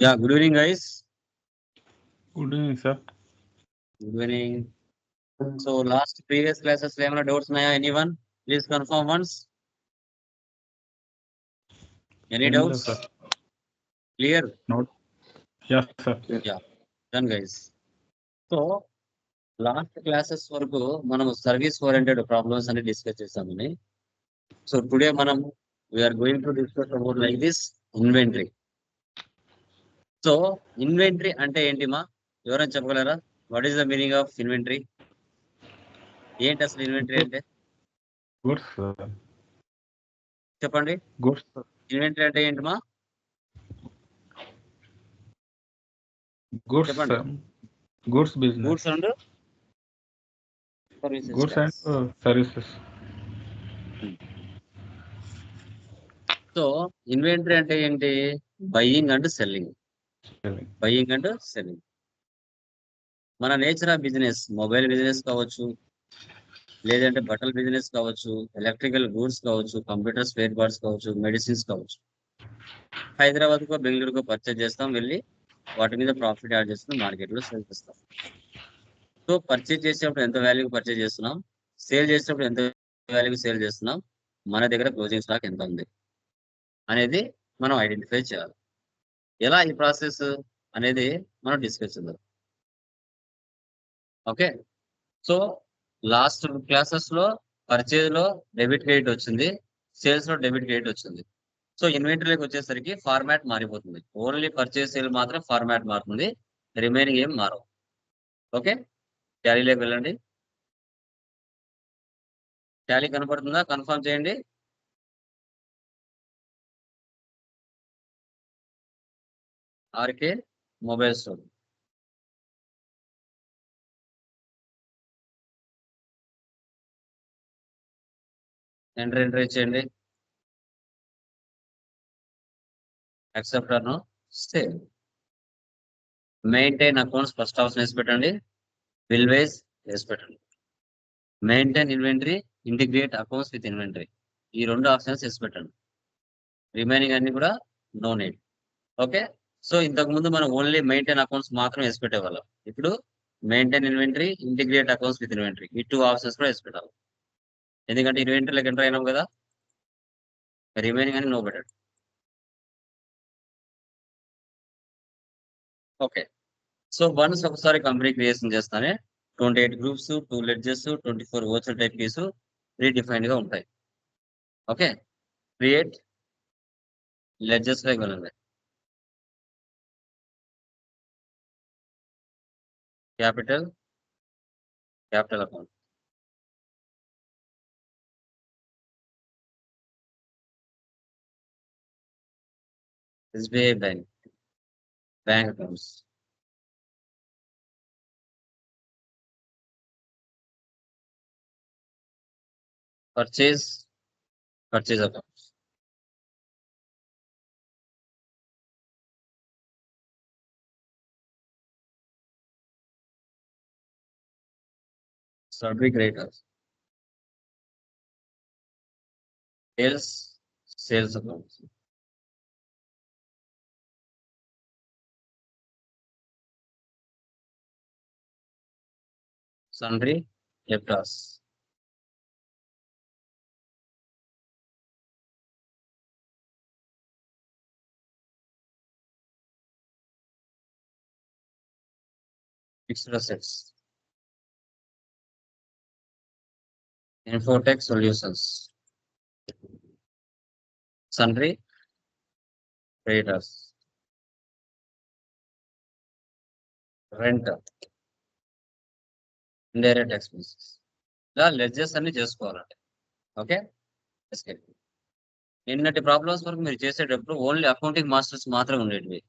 Yeah, good evening, guys. Good evening, sir. Good evening. So, last previous classes, ఏమైనా doubts ఉన్నాయా? Anyone? Please confirm once. Any Yes, doubts? sir. Clear? Not. Yes, sir. Yeah, done, guys. So, last classes వరకు మనం service oriented problems అని discuss చేసామని. So today మనం we are going to discuss about like this inventory. So inventory అంటే ఏంటిమా? ఎవరైనా చెప్పగలరా? What is the meaning of inventory? ఏంటి అసలు ఇన్వెంటరీ అంటే? Goods, sir. చెప్పండి. Goods, sir. ఇన్వెంటరీ అంటే ఏంటిమా? Goods, చెప్పండి. sir. Goods business. Goods and services. Goods and services. So inventory అంటే ఏంటి? Buying and selling. Selling. Buying and selling. మన nature of business, mobile business కావచ్చు, లేదంటే బట్టల బిజినెస్ కావచ్చు, ఎలక్ట్రికల్ గూడ్స్ కావచ్చు, కంప్యూటర్ స్పేర్ పార్ట్స్ కావచ్చు, మెడిసిన్స్ కావచ్చు. హైదరాబాద్కో బెంగళూరుకో పర్చేజ్ చేస్తాం, వెళ్ళి వాటి మీద ప్రాఫిట్ యాడ్ చేస్తున్నాం, మార్కెట్లో సేల్ చేస్తాం. సో పర్చేజ్ చేసేటప్పుడు ఎంత వాల్యూకి పర్చేజ్ చేస్తున్నాం, సేల్ చేసేటప్పుడు ఎంత వాల్యూకి సేల్ చేస్తున్నాం, మన దగ్గర క్లోజింగ్ స్టాక్ ఎంత ఉంది అనేది మనం ఐడెంటిఫై చేయాలి. ఎలా ఈ ప్రాసెస్ అనేది మనం డిస్కస్ చేద్దాం. ఓకే, సో లాస్ట్ క్లాసెస్ లో పర్చేజ్ లో డెబిట్ క్రెడిట్ వచ్చింది, సేల్స్ లో డెబిట్ క్రెడిట్ వచ్చింది. సో ఇన్వెంటరీలోకి వచ్చేసరికి ఫార్మాట్ మారిపోతుంది. ఓన్లీ పర్చేజ్ సేల్ మాత్రం ఫార్మాట్ మారుతుంది, రిమైనింగ్ ఏం మారవు. ఓకే, టాలీలోకి వెళ్ళండి. టాలీ కనపడుతుందా? కన్ఫర్మ్ చేయండి. RK mobile store. ఎంటర్ చేయండి. యాక్సెప్ట్ అను save. Maintain accounts first option వేసి పెట్టండి, బిల్ వైజ్ వేసి పెట్టండి. Maintain inventory, integrate accounts with inventory, ఈ రెండు ఆప్షన్స్ వేసి పెట్టండి. రిమైనింగ్ అన్ని కూడా నో నీడ్. ఓకే, సో ఇంతకు ముందు మనం ఓన్లీ మెయింటైన్ అకౌంట్స్ మాత్రం వేసి పెట్టేవాళ్ళం. ఇప్పుడు maintain inventory, integrate accounts with inventory, ఈ టూ ఆప్షన్స్ కూడా వేసి పెట్టాలి. ఎందుకంటే ఇన్వెంటరీలోకి ఎంటర్ అయినాం కదా, రిమైనింగ్ అని నో పెట్టండి. ఓకే, సో వన్స్ ఒకసారి కంపెనీ క్రియేషన్ చేస్తానే 28 గ్రూప్స్, 2 లెడ్జెస్, 24 ఓచర్ టైప్ కేసు రీడిఫైన్డ్ గా ఉంటాయి. ఓకే, క్రియేట్ లెడ్జెస్ లోకి వెళ్ళండి. Capital account, SBI bank accounts, purchase accounts, sundry creditors, sales accounts, sundry debtors, fixed assets, Infotech solutions, sundry creditors, rent, indirect expenses. ఇలా ledgers అన్ని చేసుకోవాలండి. Okay, నిన్నటి problems వరకు మీరు చేసేటప్పుడు ఓన్లీ అకౌంటింగ్ మాస్టర్స్ మాత్రమే ఉండేటివి.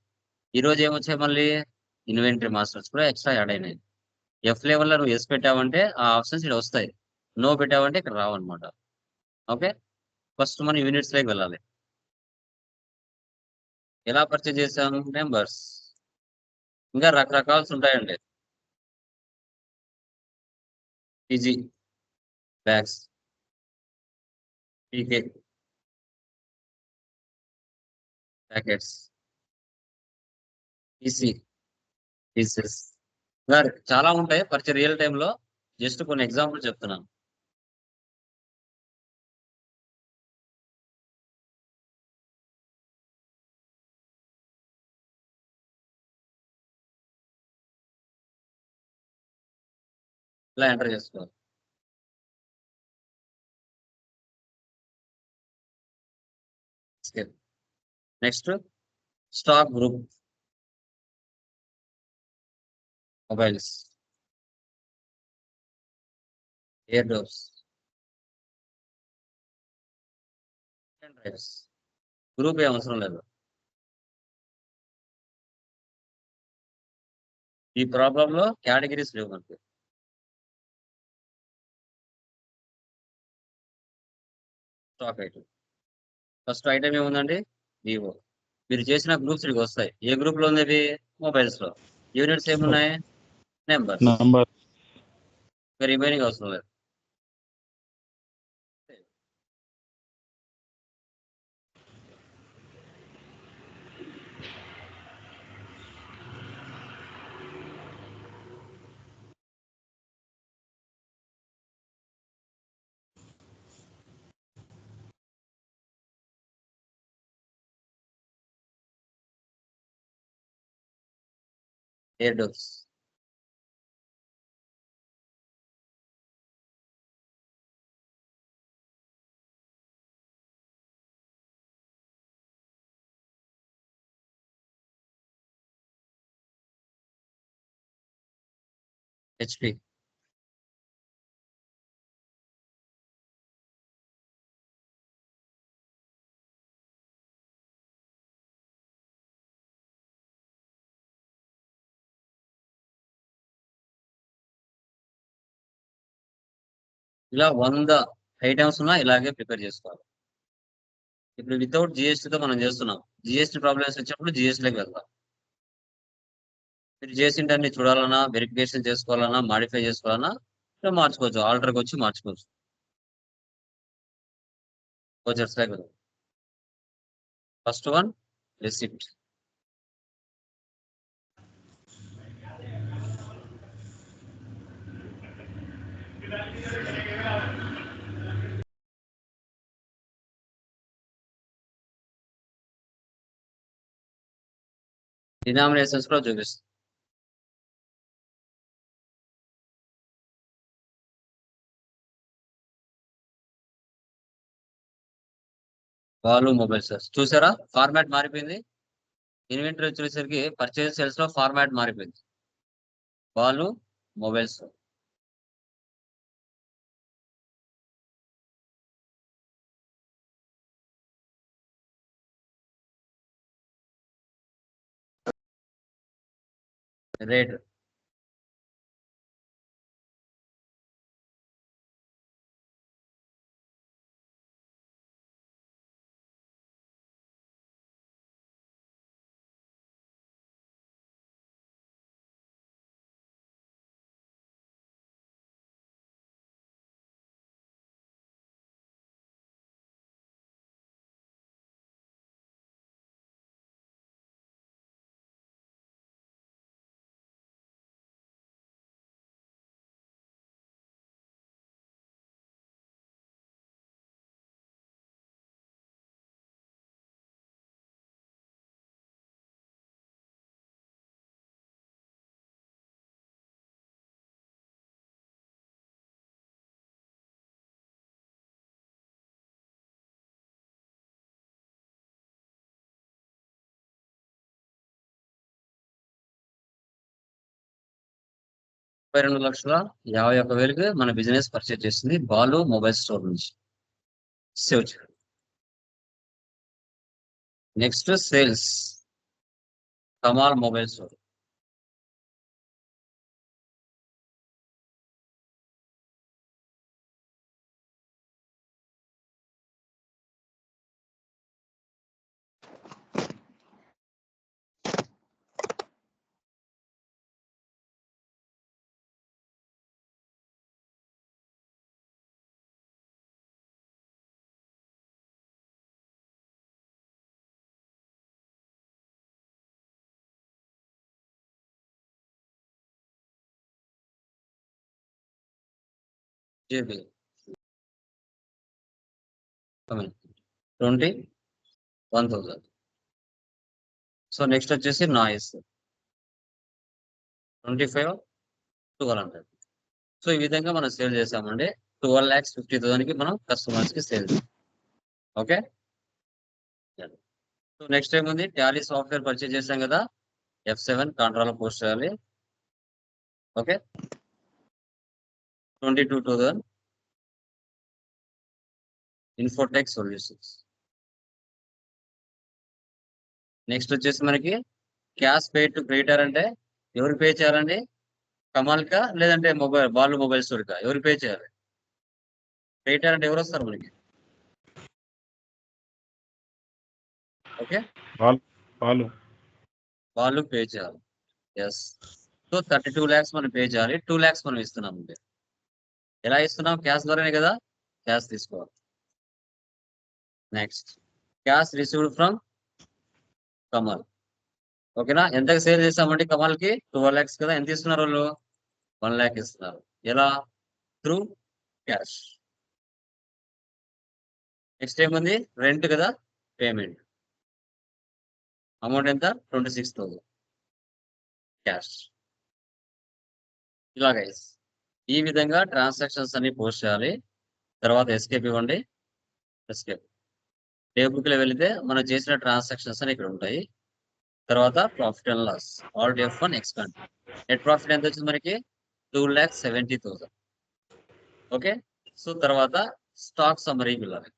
ఈ రోజు ఏమొచ్చాయి, మళ్ళీ ఇన్వెంటరీ మాస్టర్స్ కూడా ఎక్స్ట్రా యాడ్ అయినాయి. ఎఫ్ లెవెల్లో నువ్వు ఎస్ పెట్టావంటే ఆ ఆప్షన్స్ ఇక్కడ వస్తాయి, నో పెట్టావంటే ఇక్కడ రావన్నమాట. ఓకే, ఫస్ట్ మనం యూనిట్స్ లోకి వెళ్ళాలి. ఎలా పర్చేజ్ చేసాం? నెంబర్స్, ఇంకా రకరకాల్సి ఉంటాయండి. పీజీ బ్యాగ్స్, పీకే ప్యాకెట్స్, ఈసీ పీసెస్ చాలా ఉంటాయి పరిచయ రియల్ టైంలో. జస్ట్ కొన్ని ఎగ్జాంపుల్ చెప్తున్నాను. ఇలా ఎంటర్ చేసుకోవాలి. Next stock group mobiles, air doors, drives. Group A అవసరం లేదు. ఈ ప్రాబ్లం లో కేటగిరీస్ లేవు మనకి. Stock item. ఫస్ట్ ఐటమ్ ఏముందండి? వివో. మీరు చేసిన గ్రూప్స్ ఇవి వస్తాయి. ఏ గ్రూప్ లో ఉంది? మొబైల్స్ లో. యూనిట్స్ ఏమున్నాయి? నెంబర్స్. నంబర్. రిమైనింగ్ అవసరం లేదు. Air doors. హెచ్పి. ఇలా 100 ఐటమ్స్ ఉన్నా ఇలాగే ప్రిపేర్ చేసుకోవాలి. ఇప్పుడు వితౌట్ జిఎస్టీతో మనం చేస్తున్నాం. జిఎస్టీ ప్రాబ్లమ్స్ వచ్చినప్పుడు జిఎస్టీలోకి వెళ్దాం. మీరు చేసింటే అన్ని చూడాలన్నా, వెరిఫికేషన్ చేసుకోవాలన్నా, మాడిఫై చేసుకోవాలన్నా ఇలా మార్చుకోవచ్చు. ఆల్టర్కి వచ్చి మార్చుకోవచ్చు. వచ్చేసి వెళ్దాం. First one receipt. డినామినేషన్స్ కూడా చూపిస్తుంది. వాళ్ళు మొబైల్ సెల్స్ చూసారా? ఫార్మాట్ మారిపోయింది. ఇన్వెంటరీ వచ్చేసరికి పర్చేస్ సేల్స్ లో ఫార్మాట్ మారిపోయింది. వాళ్ళు మొబైల్స్. రేట్. ₹52,51,000కి మన బిజినెస్ పర్చేజ్ చేసింది బాలు మొబైల్ స్టోర్ నుంచి. సేవ్ చేయండి. Next sales Kamal mobile store. GB 21,000. So next వచ్చేసి నాయిస్ 25, 1200. సో ఈ విధంగా మనం సేల్ చేసామండి. 12,50,000కి మనం కస్టమర్స్ కి సేల్. ఓకే. సో నెక్స్ట్ ఏముంది, టాలీ సాఫ్ట్వేర్ పర్చేజ్ చేసాం కదా, F7 కాంట్రాలో పోస్ట్ చేయాలి. ఓకే. 22,000 Infotech solutions. నెక్స్ట్ వచ్చేసి మనకి క్యాష్ పే టు క్రియేటర్ అంటే ఎవరు పే చేయాలండి? కమాల్కా లేదంటే బాలు మొబైల్ స్టోర్కా? ఎవరు పే చేయాలి? క్రియేటర్ అంటే ఎవరు వస్తారు మనకి? ఓకే, వాళ్ళు పే చేయాలి. ఎస్. సో 32 lakhs మనం పే చేయాలి. 2 lakhs మనం ఇస్తున్నాం. ఎలా ఇస్తున్నాం? క్యాష్ ద్వారానే కదా. క్యాష్ తీసుకోవాలి. Next cash received from Kamal. ఓకేనా. ఎంతకు సేల్ చేస్తామండి కమల్కి? 12 lakhs కదా. ఎంత ఇస్తున్నారు వాళ్ళు? 1 lakh ఇస్తున్నారు. ఎలా? Through cash. నెక్స్ట్ ఏముంది? రెంట్ కదా, పేమెంట్ అమౌంట్ ఎంత? 26,000 క్యాష్. ఇలా గైస్ ఈ విధంగా ట్రాన్సాక్షన్స్ అన్ని పోస్ట్ చేయాలి. తర్వాత ఎస్కేప్ ఇవ్వండి. ఎస్కేప్ టేబుల్ కి వెళితే మనం చేసిన ట్రాన్సాక్షన్స్ అని ఇక్కడ ఉంటాయి. తర్వాత profit and loss, alt F1 expand. Net profit ఎంత వచ్చింది మనకి? 2,70,000. ఓకే. సో తర్వాత స్టాక్ సమ్మరీ వెళ్ళాలి.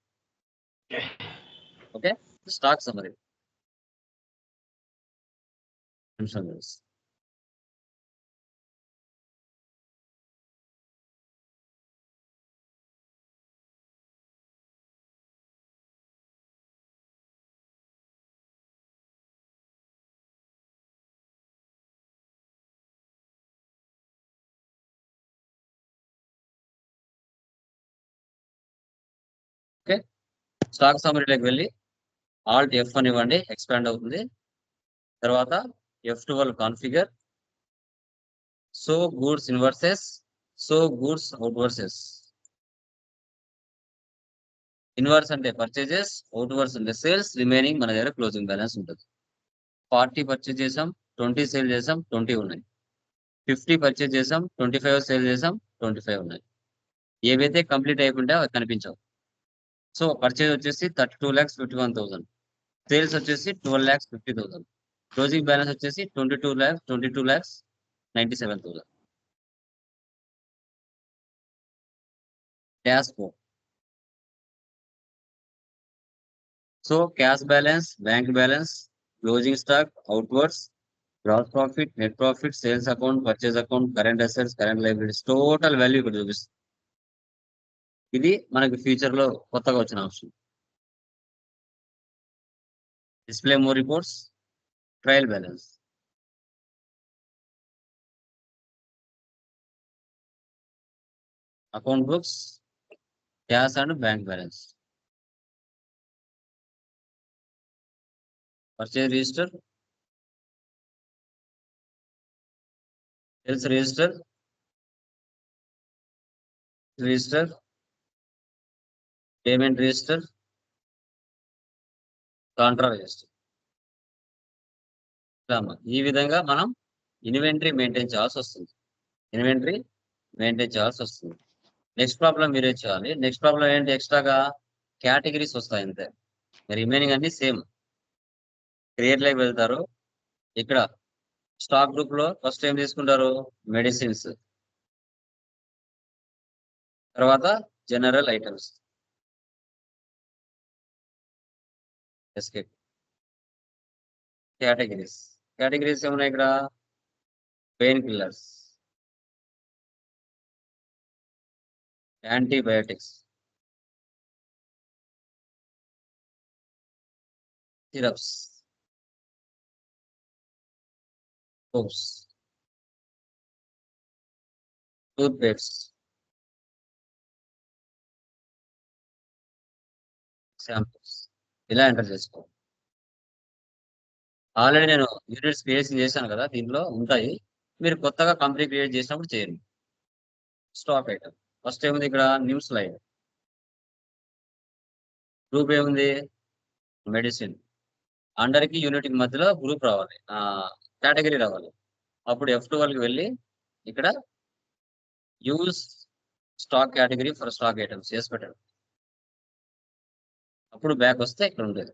Okay, stock summary. Okay, stock సమ్మరీలోకి వెళ్ళి ఆల్ట్ F1 ఇవ్వండి, ఎక్స్పాండ్ అవుతుంది. తర్వాత F12 configure, so goods inwards, so goods outwards. Inwards అంటే పర్చేజెస్, అవుట్ వర్స్ అంటే సేల్స్, రిమైనింగ్ మన దగ్గర క్లోజింగ్ బ్యాలెన్స్ ఉంటుంది. 40 పర్చేజ్ చేసాం, 20 సేల్ చేసాం, 20 ఉన్నాయి. 50 పర్చేజ్ చేసాం, 25 సేల్ చేసాం, 25 ఉన్నాయి. ఏవైతే కంప్లీట్ అయిపోయింటే అవి కనిపించవు. సో పర్చేజ్ వచ్చేసి 32,51,000, సేల్స్ వచ్చేసి 12,50,000, క్లోజింగ్ బ్యాలెన్స్ వచ్చేసి 22,97,000. Dashboard. So cash balance, bank balance, closing stock, outwards, gross profit, net profit, sales account, purchase account, current assets, current liabilities, total value ఇక్కడ చూపిస్తుంది. ఇది మనకి ఫ్యూచర్ లో కొత్తగా వచ్చిన option. Display more reports, trial balance, account books, cash and bank balance, purchase register, sales register, payment register, contra register. ఈ విధంగా మనం ఇన్వెంటరీ మెయింటైన్ చేయాల్సి వస్తుంది. నెక్స్ట్ ప్రాబ్లం మీరే చేయాలి. నెక్స్ట్ ప్రాబ్లం ఏంటి? ఎక్స్ట్రాగా కేటగిరీస్ వస్తాయి అంతే. రిమైనింగ్ అన్ని సేమ్. క్రియేట్ లైక్ వెళ్తారు. ఇక్కడ స్టాక్ గ్రూప్ లో ఫస్ట్ ఏం తీసుకుంటారు? మెడిసిన్స్, తర్వాత జనరల్ ఐటమ్స్, ఎస్కేప్. కేటగిరీస్ ఏమున్నాయి ఇక్కడ? Pain killers, antibiotics, syrups, soaps, toothpaste, shampoos. ఇలా ఎంటర్ చేసుకోవాలి. ఆల్రెడీ నేను యూనిట్స్ క్రియేషన్ చేశాను కదా, దీంట్లో ఉంటాయి. మీరు కొత్తగా కంపెనీ క్రియేట్ చేసినప్పుడు చేయండి. స్టాక్ ఐటమ్ ఫస్ట్ ఏముంది ఇక్కడ నిమ్స్ లైన్, గ్రూప్ ఏముంది మెడిసిన్. అండర్కి యూనిట్కి మధ్యలో గ్రూప్ రావాలి, కేటగిరీ రావాలి. అప్పుడు F12కి వెళ్ళి ఇక్కడ use stock category for stock items చేసి పెట్టండి. అప్పుడు బ్యాక్ వస్తే ఇక్కడ ఉండేది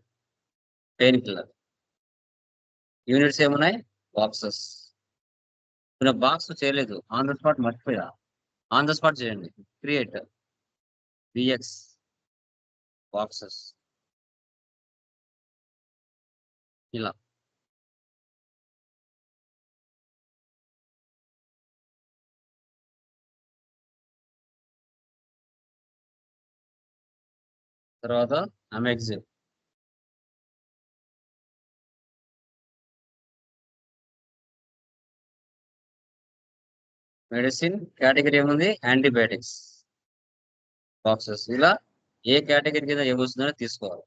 పెయిన్ కిల్లర్. యూనిట్స్ ఏమున్నాయి బాక్సెస్. నేను బాక్స్ చేయలేదు, ఆన్ ద స్పాట్ మర్చిపోయా. ఆన్ ద స్పాట్ చేయండి, క్రియేట్ బిఎక్స్ బాక్సెస్ ఇలా. తర్వాత అమెక్సిన్, మెడిసిన్ కేటగిరీ ఏముంది యాంటీబయాటిక్స్ బాక్సెస్. ఇలా ఏ కేటగిరీ కింద ఏమొస్తుందో తీసుకోవాలి.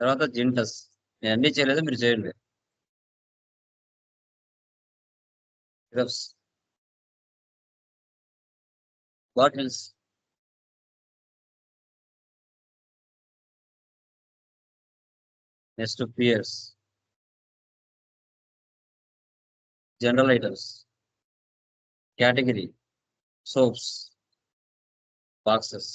తర్వాత జింటస్, నేను అన్ని చేయలేదు, మీరు చేయండి. Syrups, bottles, next Pears, general items category soaps boxes.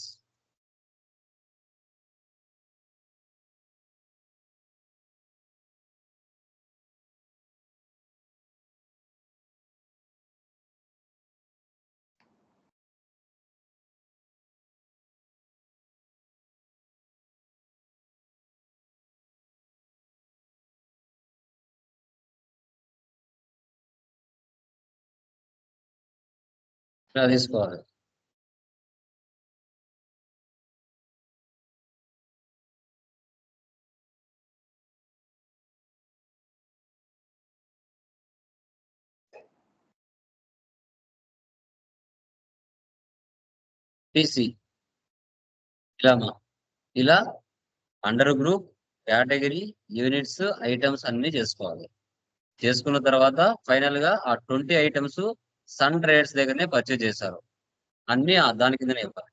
ఇలా తీసుకోవాలి. టీసీ ఇలా under group category units items అన్ని చేసుకోవాలి. చేసుకున్న తర్వాత ఫైనల్ గా ఆ 20 ఐటమ్స్ సన్ ట్రేడర్స్ దగ్గరనే పర్చేజ్ చేశారు, అన్ని దాని కిందనే ఇవ్వాలి.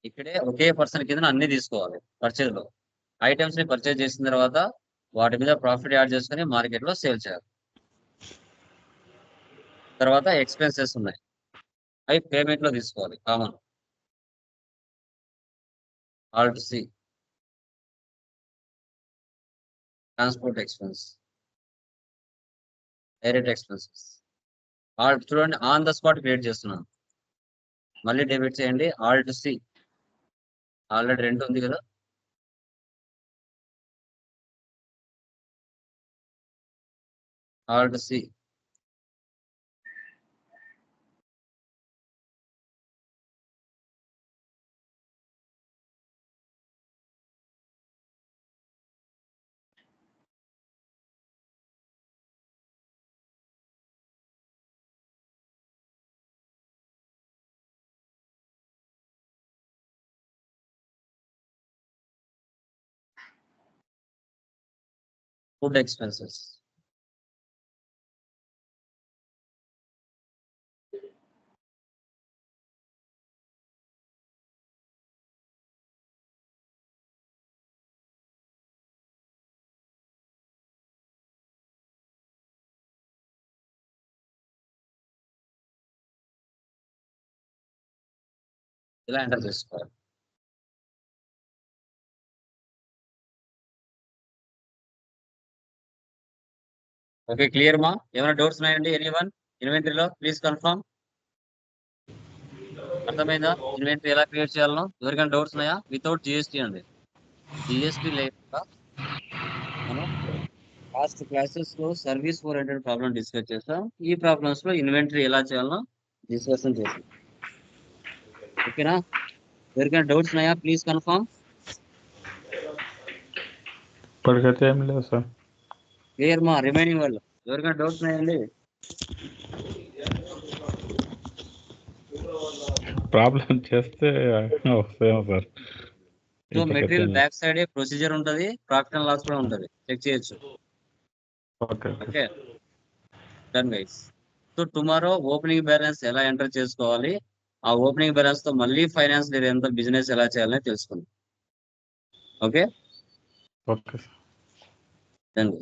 ఇక్కడే ఒకే పర్సన్ కింద అన్ని తీసుకోవాలి. పర్చేజ్ లో ఐటమ్స్ ని పర్చేజ్ చేసిన తర్వాత వాటి మీద ప్రాఫిట్ యాడ్ చేసుకుని మార్కెట్ లో సేల్ చేయాలి. తర్వాత ఎక్స్పెన్సెస్ ఉన్నాయి, అవి పేమెంట్ లో తీసుకోవాలి. Common alt C transport expense, direct expenses. Alt చూడండి, ఆన్ ద స్పాట్ క్రియేట్ చేస్తున్నాను. మళ్ళీ డెబిట్ చేయండి, ఆల్ట్ సి. ఆల్రెడీ 2 ఉంది కదా, ఆల్ట్ సి. ఫుడ్ ఎక్స్పెన్సెస్, ఇలా ఎంటర్ చేసుకోవాలి. ఓకే, క్లియర్ మా? ఏమైనా డౌట్స్ ఉన్నాయండి ఎనీవన్? ఇన్వెంటరీలో ప్లీజ్ కన్ఫర్మ్. అర్థమైందా ఇన్వెంటరీ ఎలా క్రియేట్ చేయాలనో? ఎవరికైనా డౌట్స్ ఉన్నాయా? వితౌట్ జిఎస్టీ అండి, జిఎస్టీ లేకుండా మనం లాస్ట్ క్లాసెస్ లో సర్వీస్ ఓరియంటెడ్ ప్రాబ్లం డిస్కస్ చేస్తాం. ఈ ప్రాబ్లమ్స్ లో ఇన్వెంటరీ ఎలా చేయాలనో డిస్కషన్ చేస్తాం. ఓకేనా? ఎవరికైనా డౌట్స్ ఉన్నాయా? Please confirm. ఇప్పటికైతే ఏం లేదు సార్. క్లియర్ మా? రిమైనింగ్ వాళ్ళు ఎవరికైనా డౌట్స్ ఉన్నాయండి? ప్రాబ్లం చేస్తే వస్తాయేమో sir. So material back side procedure ఉంటది, ప్రాఫిట్ అండ్ లాస్ కూడా ఉంటది, చెక్ చేయొచ్చు. Okay okay, done guys. So tomorrow opening balance ఎలా ఎంటర్ చేసుకోవాలి, ఆ ఓపెనింగ్ బ్యాలెన్స్ తో మళ్ళీ ఫైనాన్స్ లేదా ఎంత బిజినెస్ ఎలా చేయాలని తెలుసుకుందాం. Okay okay sir. దెన్